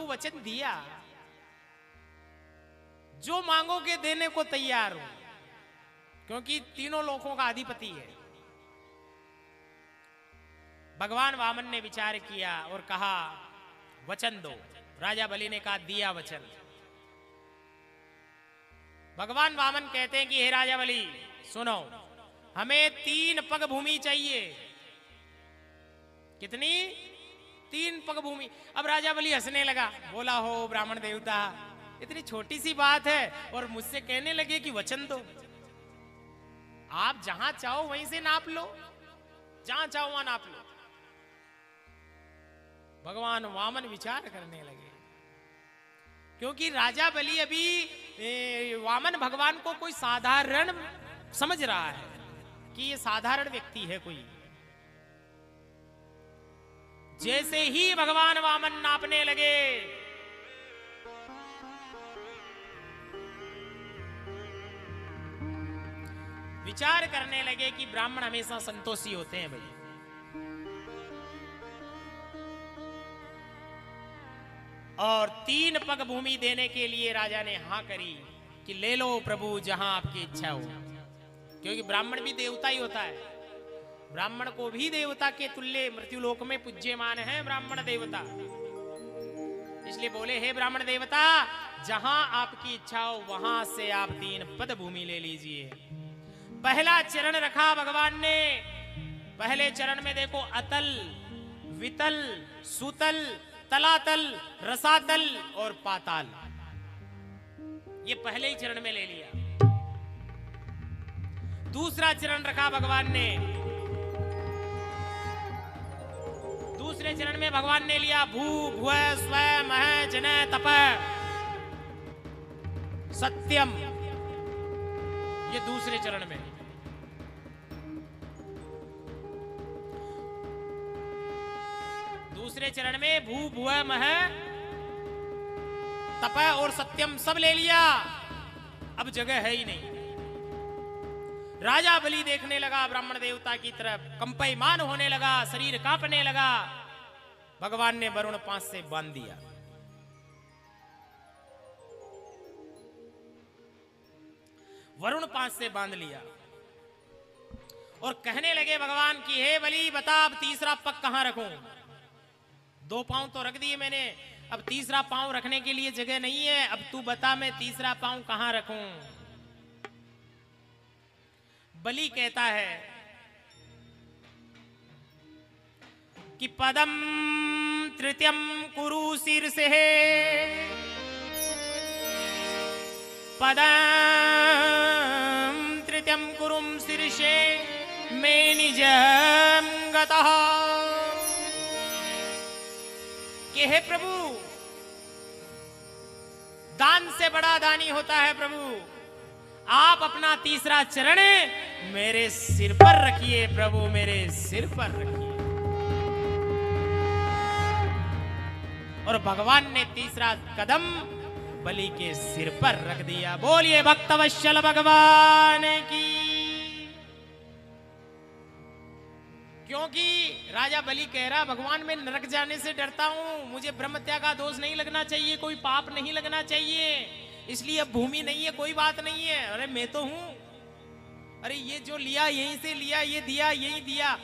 प्रभु वचन दिया, जो मांगोगे देने को तैयार हूं, क्योंकि तीनों लोकों का अधिपति है। भगवान वामन ने विचार किया और कहा वचन दो। राजा बलि ने कहा दिया वचन। भगवान वामन कहते हैं कि हे राजा बलि सुनो, हमें 3 पग भूमि चाहिए। कितनी? 3 पग भूमि। अब राजा बलि हंसने लगा, बोला हो ब्राह्मण देवता, इतनी छोटी सी बात है और मुझसे कहने लगे कि वचन दो। आप जहां चाहो वहीं से नाप लो, जहां चाहो वहां नाप लो। भगवान वामन विचार करने लगे, क्योंकि राजा बलि अभी वामन भगवान को कोई साधारण समझ रहा है कि ये साधारण व्यक्ति है कोई। जैसे ही भगवान वामन नापने लगे, विचार करने लगे कि ब्राह्मण हमेशा संतोषी होते हैं भाई। और 3 पग भूमि देने के लिए राजा ने हां करी कि ले लो प्रभु, जहां आपकी इच्छा हो। क्योंकि ब्राह्मण भी देवता ही होता है, ब्राह्मण को भी देवता के तुल्य मृत्युलोक में पूज्यमान है ब्राह्मण देवता। इसलिए बोले हे ब्राह्मण देवता, जहां आपकी इच्छा हो वहां से आप 3 पद भूमि ले लीजिए। पहला चरण रखा भगवान ने। पहले चरण में देखो अतल, वितल, सुतल, तलातल, रसातल और पाताल, ये पहले ही चरण में ले लिया। दूसरा चरण रखा भगवान ने। दूसरे चरण में भगवान ने लिया भू, भुव, स्व, मह, जन, तप, सत्यम, ये दूसरे चरण में। दूसरे चरण में भू, भुव, मह, तप और सत्यम सब ले लिया। अब जगह है ही नहीं। राजा बलि देखने लगा ब्राह्मण देवता की तरफ, कंपयमान होने लगा, शरीर कांपने लगा। भगवान ने वरुण पांच से बांध दिया। वरुण पांच से बांध लिया और कहने लगे भगवान की हे बलि बता, अब तीसरा पग कहां रखूं? 2 पांव तो रख दिए मैंने, अब तीसरा पांव रखने के लिए जगह नहीं है। अब तू बता मैं तीसरा पांव कहां रखूं? बलि कहता है कि पदम तृतीयम कुरु शीर्षे, पदम तृतीयम कुरुम शीर्षे मे निजं गतः। कि हे प्रभु, दान से बड़ा दानी होता है प्रभु, आप अपना तीसरा चरण मेरे सिर पर रखिए प्रभु, मेरे सिर पर रखिए। और भगवान ने तीसरा कदम बलि के सिर पर रख दिया। बोलिए भक्तवत्सल भगवान की। क्योंकि राजा बलि कह रहा भगवान मैं नरक जाने से डरता हूं, मुझे ब्रह्म त्याग का दोष नहीं लगना चाहिए, कोई पाप नहीं लगना चाहिए, इसलिए अब भूमि नहीं है, कोई बात नहीं है। अरे मैं तो हूं, अरे ये जो लिया यहीं से लिया, ये दिया यहीं दिया।